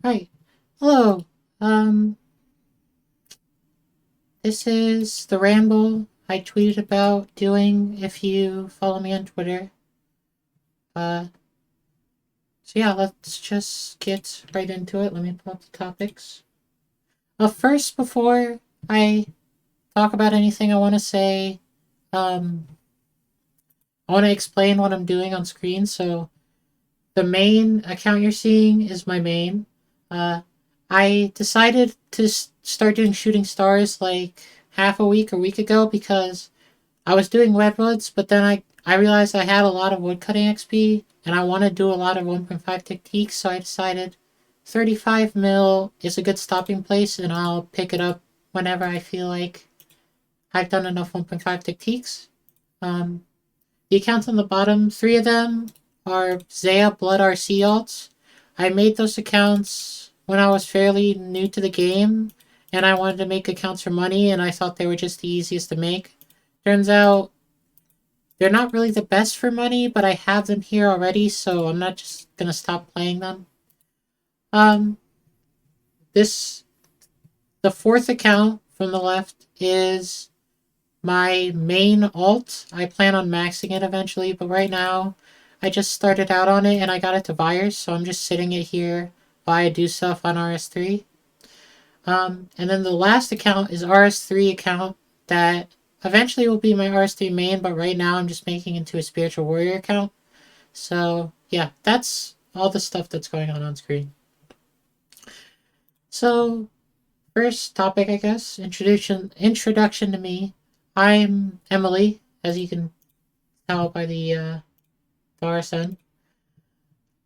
Hi. Hello. Um, this is the ramble I tweeted about doing if you follow me on Twitter. Uh, so yeah, let's just get right into it. Let me pull up the topics. First, before I talk about anything, I want to say, um, I want to explain what I'm doing on screen. So the main account you're seeing is my main. Uh, I decided to start doing shooting stars like half a week or week ago because I was doing redwoods, but then I realized I had a lot of woodcutting XP and I want to do a lot of 1.5 techniques, so I decided 35 mil is a good stopping place and I'll pick it up whenever I feel like I've done enough 1.5 techniques. Um, the accounts on the bottom, three of them are Zaya Blood RC alts. I made those accounts when I was fairly new to the game and I wanted to make accounts for money and I thought they were just the easiest to make. Turns out they're not really the best for money, but I have them here already, so I'm not just gonna stop playing them. Um, this the fourth account from the left is my main alt. I plan on maxing it eventually, but right now I just started out on it and I got it to buyers, so I'm just sitting it here while I do stuff on RS3. And then the last account is RS3 account that eventually will be my RS3 main, but right now I'm just making into a spiritual warrior account. So yeah, that's all the stuff that's going on screen. So first topic, I guess, introduction to me. I'm Emily, as you can tell by the RSN.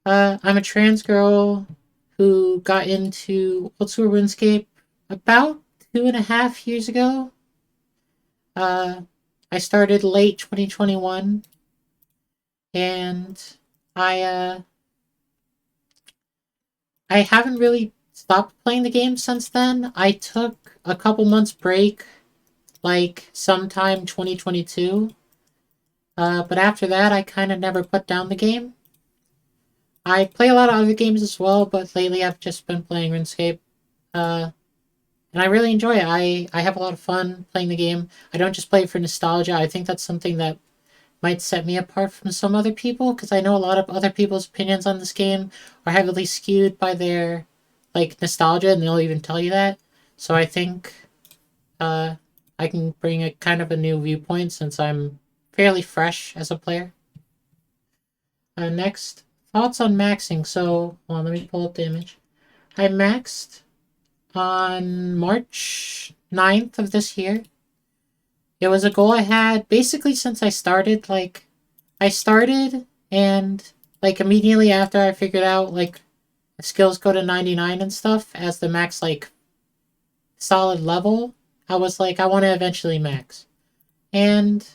I'm a trans girl who got into old school RuneScape about 2.5 years ago. Uh, I started late 2021, and I I haven't really stopped playing the game since then. I took a couple months break, like sometime 2022. But after that, I kind of never put down the game. I play a lot of other games as well, but lately I've just been playing RuneScape. Uh, and I really enjoy it. I have a lot of fun playing the game. I don't just play it for nostalgia. I think that's something that might set me apart from some other people because I know a lot of other people's opinions on this game are heavily skewed by their like nostalgia, and they'll even tell you that. So I think uh, I can bring a kind of a new viewpoint since I'm fairly fresh as a player. Next, thoughts on maxing. So, well, let me pull up the image. I maxed on March 9th of this year. It was a goal I had basically since I started. Like, I started and like immediately after I figured out like skills go to 99 and stuff as the max like solid level, I was like I want to eventually max. And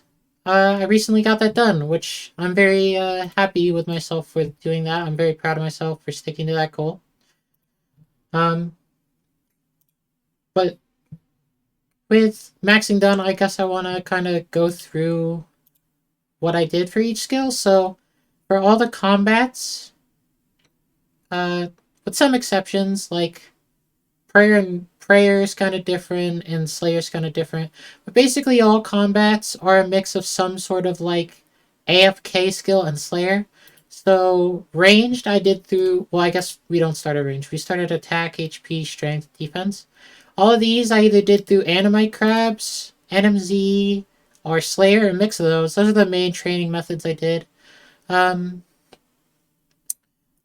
I recently got that done, which I'm very happy with myself for doing that. I'm very proud of myself for sticking to that goal. Um, but with maxing done, I guess I want to kind of go through what I did for each skill. So for all the combats, uh, with some exceptions, like prayer is kind of different and slayer is kind of different, but basically all combats are a mix of some sort of like AFK skill and slayer. So ranged, I did through. Well, I guess we don't start at range. We started attack, HP, strength, defense. All of these I either did through Animite Crabs, NMZ, or Slayer, a mix of those. Those are the main training methods I did. Um,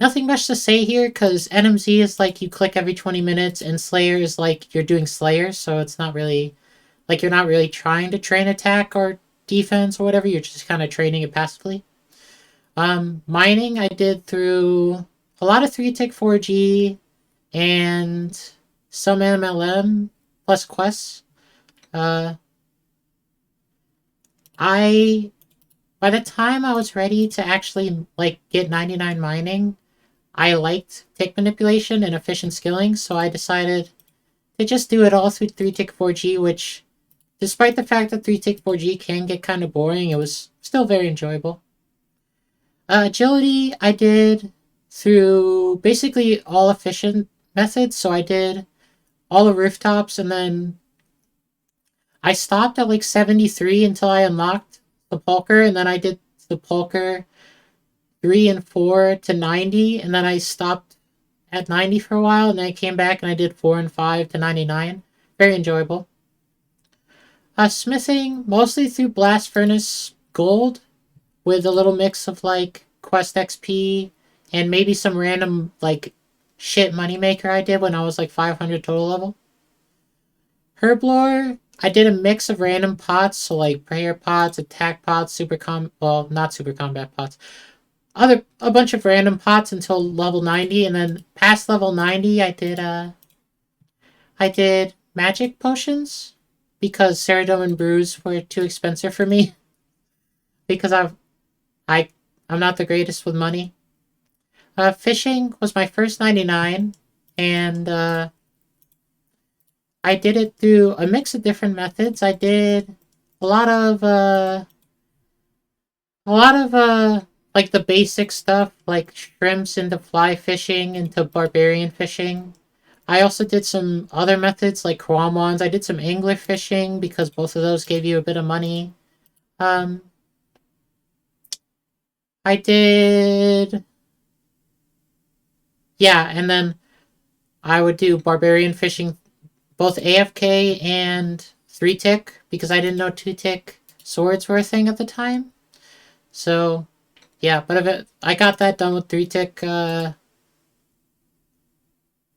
Nothing much to say here because NMZ is like you click every 20 minutes, and Slayer is like you're doing Slayer, so it's not really like you're not really trying to train attack or defense or whatever. You're just kind of training it passively. Mining I did through a lot of 3-tick 4G and some MLM plus quests. Uh, I by the time I was ready to actually like get 99 mining, I liked tick manipulation and efficient skilling, so I decided to just do it all through 3-tick 4G, which, despite the fact that 3-tick 4G can get kind of boring, it was still very enjoyable. Agility, I did through basically all efficient. methods. So I did all the rooftops, and then I stopped at like 73 until I unlocked Sepulcher, and then I did Sepulcher 3 and 4 to 90, and then I stopped at 90 for a while, and then I came back and I did 4 and 5 to 99. Very enjoyable. Smithing, mostly through Blast Furnace Gold, with a little mix of like Quest XP and maybe some random like shit moneymaker I did when I was like 500 total level. Herblore, I did a mix of random pots, so like prayer pots, attack pots, well, not super combat pots. A bunch of random pots until level 90, and then past level 90 I did magic potions because Ceradome and brews were too expensive for me because I I'm not the greatest with money. Fishing was my first 99, and I did it through a mix of different methods. I did a lot of like the basic stuff, like shrimps into fly fishing into barbarian fishing. I also did some other methods like Kwamons. I did some angler fishing because both of those gave you a bit of money. Um, I did, yeah, and then I would do barbarian fishing, both AFK and 3-tick, because I didn't know 2-tick swords were a thing at the time. So, yeah, but I got that done with 3-tick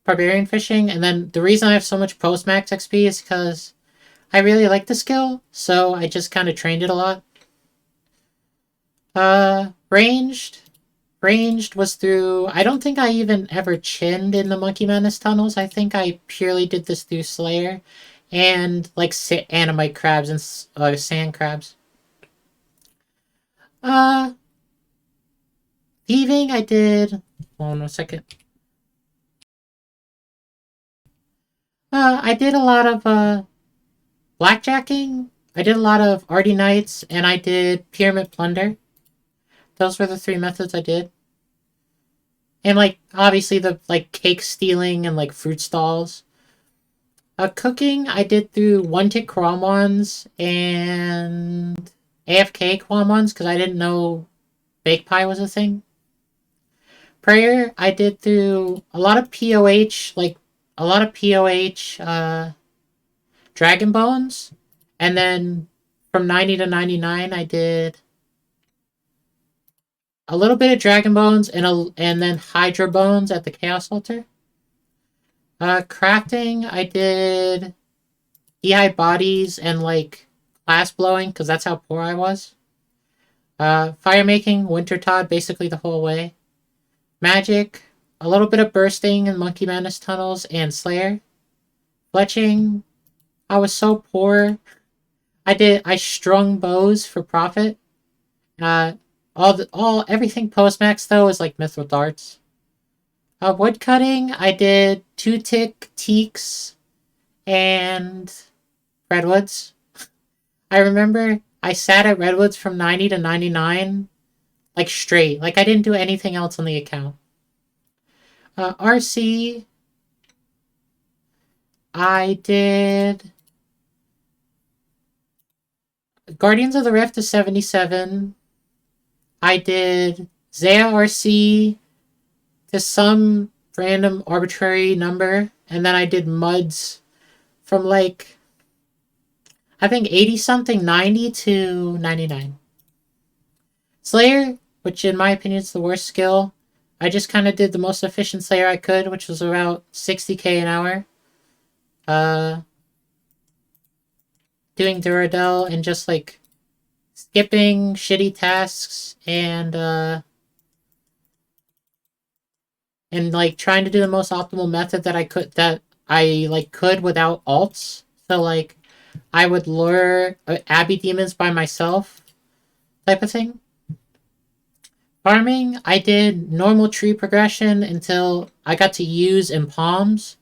barbarian fishing, and then the reason I have so much post-max XP is because I really like the skill, so I just kind of trained it a lot. Ranged. Ranged was through... I don't think I even ever chinned in the Monkey Madness tunnels. I think I purely did this through Slayer and, like, Animite crabs and sand crabs. Thieving, I did... Hold on a second. I did a lot of, blackjacking. I did a lot of Arty Knights, and I did Pyramid Plunder. Those were the 3 methods I did. And, like, obviously the, like, cake stealing and, like, fruit stalls. Cooking, I did through 1-tick Kwamons and AFK Kwamons, because I didn't know Bake Pie was a thing. Prayer, I did through a lot of POH, Dragon Bones. And then from 90 to 99, I did a little bit of Dragon Bones and then Hydra Bones at the Chaos Altar. Crafting, I did EI bodies and like glass blowing because that's how poor I was. Fire making, Winter Todd, basically the whole way. Magic, a little bit of bursting in Monkey Madness tunnels and Slayer. Fletching, I was so poor. I strung bows for profit. Everything post-max though is like Mithril Darts. Wood cutting, I did 2-tick teaks and redwoods. I remember I sat at redwoods from 90 to 99, like straight. Like I didn't do anything else on the account. RC, I did Guardians of the Rift to 77. I did Zaya RC to some random arbitrary number, and then I did Muds from like I think 80 something, 90 to 99. Slayer, which in my opinion is the worst skill, I just kind of did the most efficient Slayer I could, which was about 60k an hour. Doing Duradel and just like skipping shitty tasks and like trying to do the most optimal method that I could without alts. So like I would lure Abbey demons by myself type of thing. Farming, I did normal tree progression until I got to use in palms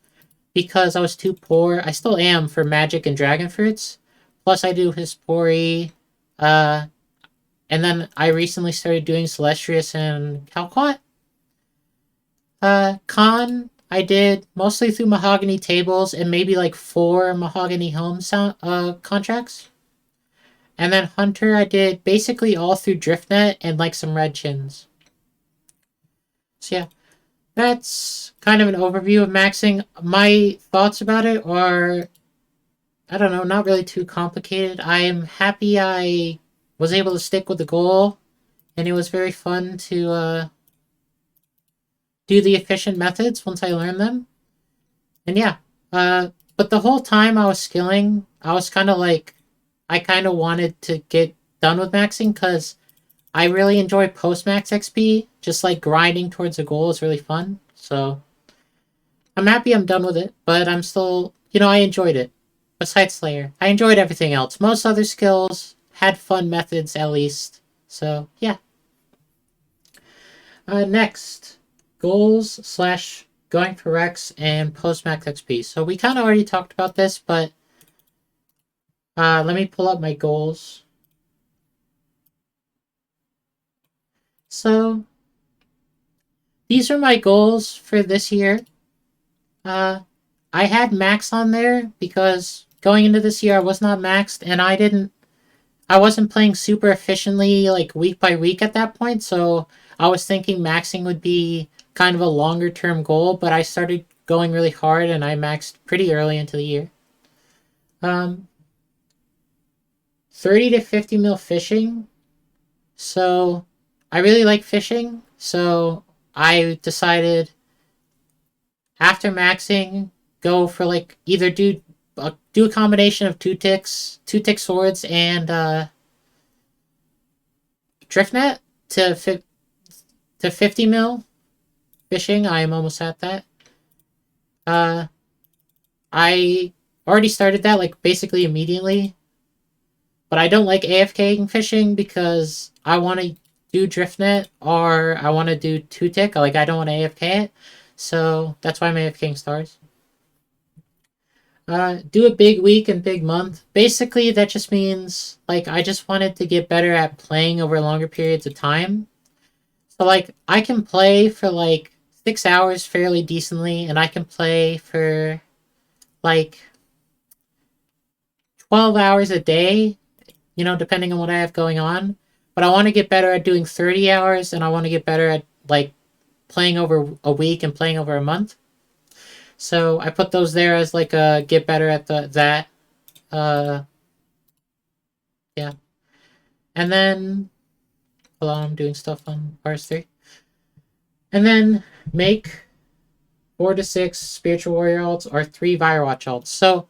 because I was too poor. I still am for magic and dragon fruits. Plus I do Hispori. And then I recently started doing Celestius and Calquat. Con, I did mostly through mahogany tables and maybe like 4 mahogany home sound, contracts. And then Hunter, I did basically all through DriftNet and like some red chins. So yeah, that's kind of an overview of maxing. My thoughts about it are, I don't know, not really too complicated. I am happy I was able to stick with the goal, and it was very fun to do the efficient methods once I learned them. And yeah, but the whole time I was skilling, I was kind of like, I kind of wanted to get done with maxing because I really enjoy post max XP. Just like grinding towards a goal is really fun. So I'm happy I'm done with it, but I'm still, I enjoyed it. Besides Slayer, I enjoyed everything else. Most other skills had fun methods at least. So yeah. Next, goals slash going for Rex and post max XP. So we kind of already talked about this, but let me pull up my goals. So these are my goals for this year. I had max on there because going into this year I was not maxed, and I wasn't playing super efficiently like week by week at that point, so I was thinking maxing would be kind of a longer term goal, but I started going really hard and I maxed pretty early into the year. Um 30 to 50 mil fishing. So I really like fishing, so I decided after maxing, go for like either do a combination of two tick swords and driftnet to 50 mil fishing. I am almost at that. Uh, I already started that like basically immediately, but I don't like AFKing fishing because I want to do driftnet or I want to do two tick. Like I don't want to AFK it, so that's why I'm AFKing stars. Do a big week and big month. Basically, that just means like I just wanted to get better at playing over longer periods of time. So like I can play for like 6 hours fairly decently, and I can play for like 12 hours a day. Depending on what I have going on. But I want to get better at doing 30 hours, and I want to get better at like playing over a week and playing over a month. So I put those there as like a get better at that. Uh, yeah. And then hold on, I'm doing stuff on parts 3. And then make 4 to 6 spiritual warrior alts or 3 Firewatch alts. So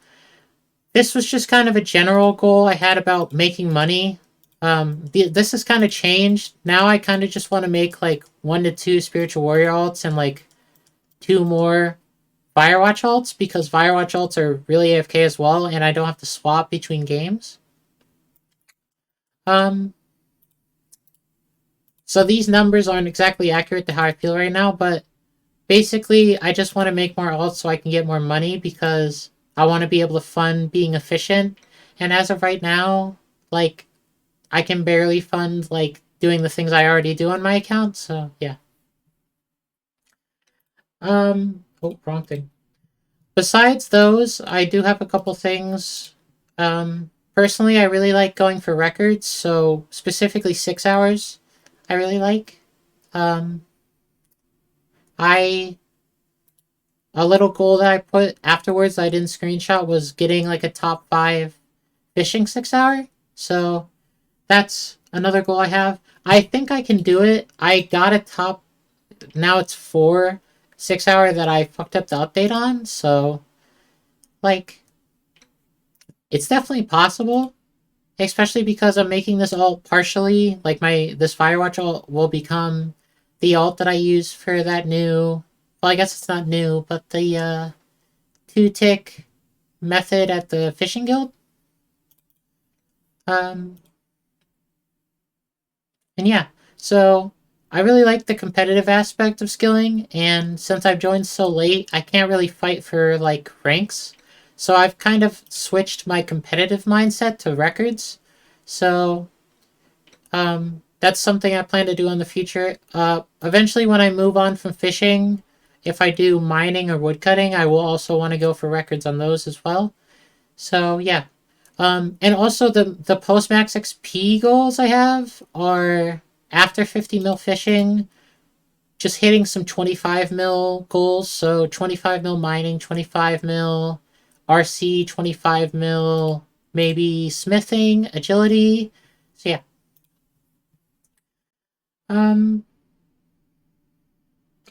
this was just kind of a general goal I had about making money. This has kind of changed. Now I kind of just want to make like 1 to 2 spiritual warrior alts and like 2 more Firewatch alts because Firewatch alts are really AFK as well, and I don't have to swap between games. So these numbers aren't exactly accurate to how I feel right now, but basically I just want to make more alts so I can get more money because I want to be able to fund being efficient. And as of right now, like I can barely fund like doing the things I already do on my account. So yeah. Oh, wrong thing. Besides those, I do have a couple things. Personally, I really like going for records, so specifically 6 hours, I really like. I a little goal that I put afterwards that I didn't screenshot was getting like a top 5 fishing 6 hour. So that's another goal I have. I think I can do it. I got a top. Now it's 4 6 hour that I fucked up the update on. So like it's definitely possible, especially because I'm making this alt partially. Like this Firewatch alt will become the alt that I use for that new. Well, I guess it's not new, but the 2-tick method at the fishing guild. And yeah, so I really like the competitive aspect of skilling, and since I've joined so late, I can't really fight for like ranks. So I've kind of switched my competitive mindset to records. So that's something I plan to do in the future. Eventually when I move on from fishing if I do mining or woodcutting, I will also want to go for records on those as well. So yeah. And also the post-max XP goals I have are after 50 mil fishing, just hitting some 25 mil goals. So 25 mil mining, 25 mil RC, 25 mil maybe smithing, agility. So yeah. Um,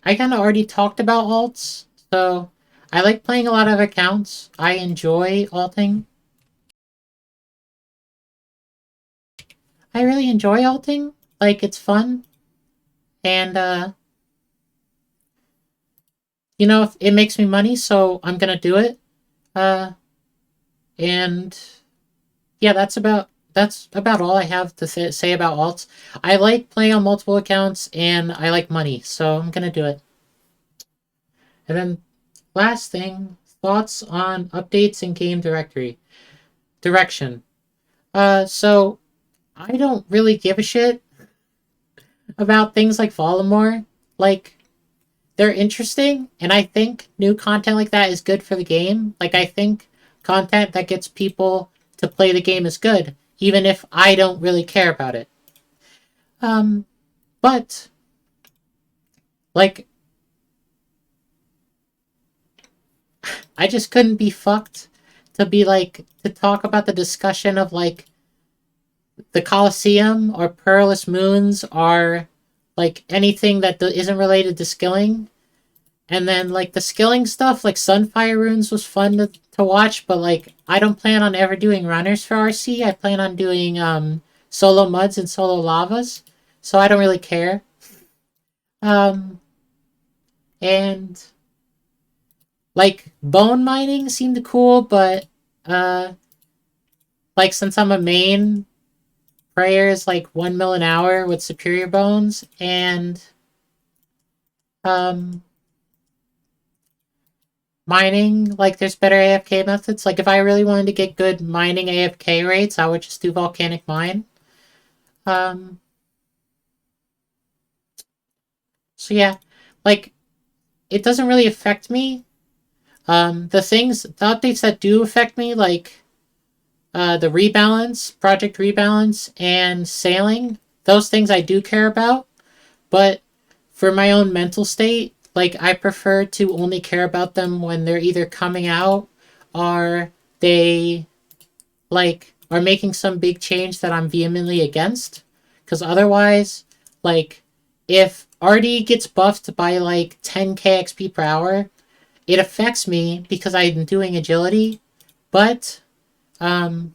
I kind of already talked about alts. So I like playing a lot of accounts. I enjoy alting. I really enjoy alting. Like it's fun. And it makes me money, so I'm gonna do it. Uh, and yeah, that's about all I have to say about alts. I like playing on multiple accounts, and I like money, so I'm gonna do it. And then last thing, thoughts on updates in game direction. So I don't really give a shit about things like Voldemort. Like they're interesting, and I think new content like that is good for the game. Like I think content that gets people to play the game is good, even if I don't really care about it. Um, but like I just couldn't be fucked to be like to talk about the discussion of like the Colosseum or Perilous Moons or like anything that isn't related to skilling. And then like the skilling stuff, like Sunfire Runes was fun to watch, but like I don't plan on ever doing runners for RC. I plan on doing solo muds and solo lavas. So I don't really care. Um and like bone mining seemed cool, but uh like since I'm a main, prayer is like 1 mil an hour with superior bones, and um mining, like there's better AFK methods. Like if I really wanted to get good mining AFK rates, I would just do volcanic mine. Um so yeah, like it doesn't really affect me. The updates that do affect me, like the rebalance, project rebalance, and sailing, those things I do care about. But for my own mental state, like I prefer to only care about them when they're either coming out or they like are making some big change that I'm vehemently against. Because otherwise, like if RD gets buffed by like 10k XP per hour, it affects me because I'm doing agility, but um,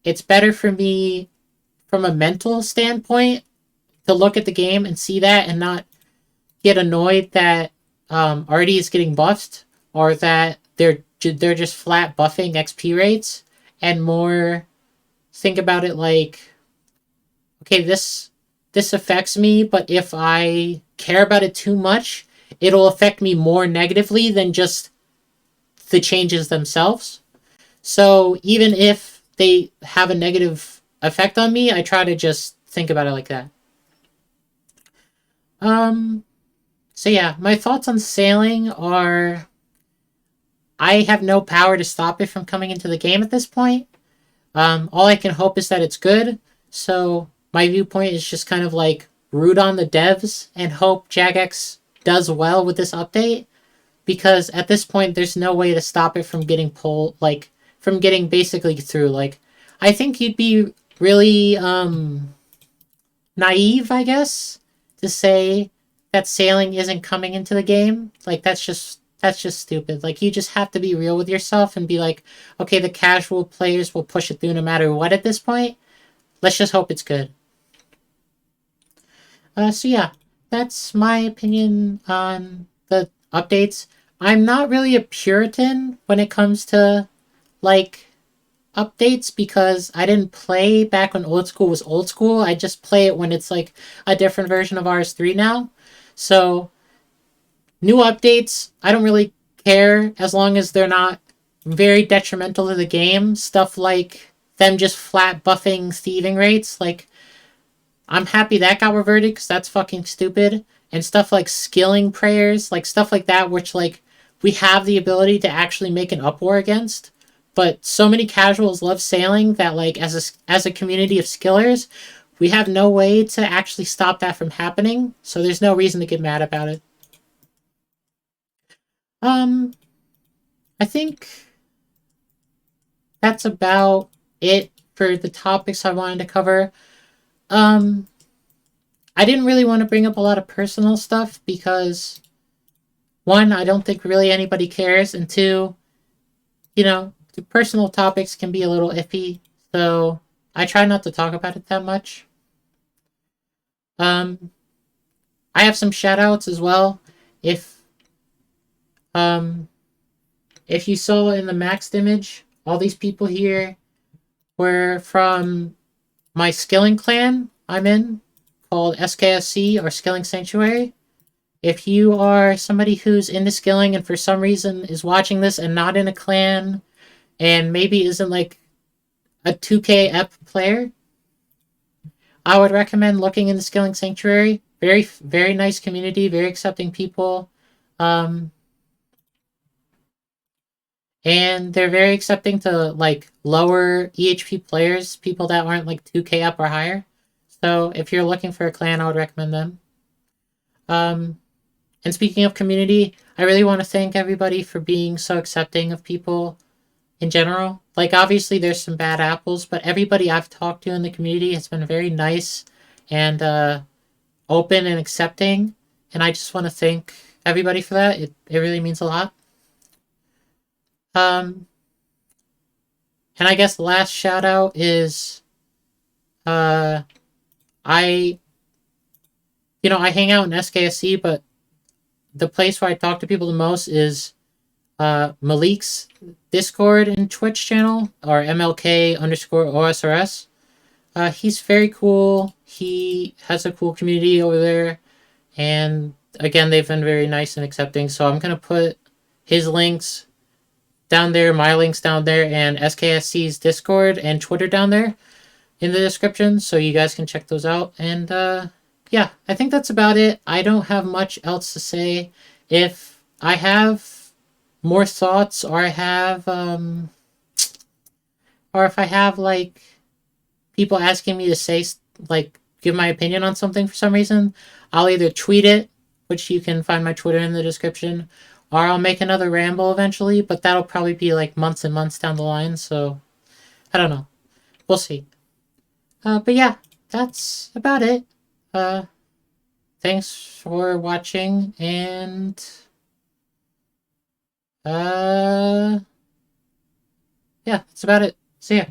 it's better for me from a mental standpoint to look at the game and see that and not get annoyed that RD is getting buffed or that they're just flat buffing XP rates, and more think about it like, okay, this affects me, but if I care about it too much, it'll affect me more negatively than just the changes themselves. So even if they have a negative effect on me, I try to just think about it like that. Um so yeah, my thoughts on sailing are I have no power to stop it from coming into the game at this point. All I can hope is that it's good. So my viewpoint is just kind of like root on the devs and hope Jagex does well with this update, because at this point there's no way to stop it from getting pulled, like from getting basically through. Like I think you'd be really naive, I guess, to say that sailing isn't coming into the game. Like that's just stupid. Like you just have to be real with yourself and be like, okay, the casual players will push it through no matter what at this point. Let's just hope it's good. So yeah, that's my opinion on the updates. I'm not really a Puritan when it comes to like updates because I didn't play back when old school was old school. I just play it when it's like a different version of RS3 now. So new updates, I don't really care as long as they're not very detrimental to the game. Stuff like them just flat buffing thieving rates, like I'm happy that got reverted because that's fucking stupid. and stuff like skilling prayers, like stuff like that, which like we have the ability to actually make an up war against. But so many casuals love sailing that like as a community of skillers, we have no way to actually stop that from happening. So there's no reason to get mad about it. Um, I think that's about it for the topics I wanted to cover. Um, I didn't really want to bring up a lot of personal stuff because one, I don't think really anybody cares, and two, the personal topics can be a little iffy, so I try not to talk about it that much. Um, I have some shout outs as well. If um if you saw in the maxed image, all these people here were from my skilling clan I'm in, called SKSC or Skilling Sanctuary. If you are somebody who's into skilling and for some reason is watching this and not in a clan and maybe isn't like a 2K ep player, I would recommend looking into Skilling Sanctuary. Very, very nice community, very accepting people. Um, and they're very accepting to like lower EHP players, people that aren't like 2K up or higher. So if you're looking for a clan, I would recommend them. Um, and speaking of community, I really want to thank everybody for being so accepting of people in general. Like, obviously, there's some bad apples, but everybody I've talked to in the community has been very nice and open and accepting. And I just want to thank everybody for that. It really means a lot. Um, and I guess the last shout out is uh, I, I hang out in SKSC, but the place where I talk to people the most is Malik's Discord and Twitch channel, or MLK underscore OSRS. He's very cool. He has a cool community over there. And again, they've been very nice and accepting. So I'm going to put his links down there, my links down there, and SKSC's Discord and Twitter down there in the description. So you guys can check those out. And yeah, I think that's about it. I don't have much else to say. If I have more thoughts or if I have like people asking me to say like give my opinion on something for some reason, I'll either tweet it, which you can find my Twitter in the description, or I'll make another ramble eventually, but that'll probably be like months and months down the line, so I don't know. We'll see. But yeah, that's about it. Uh, Thanks for watching, and uh, yeah, that's about it. See ya.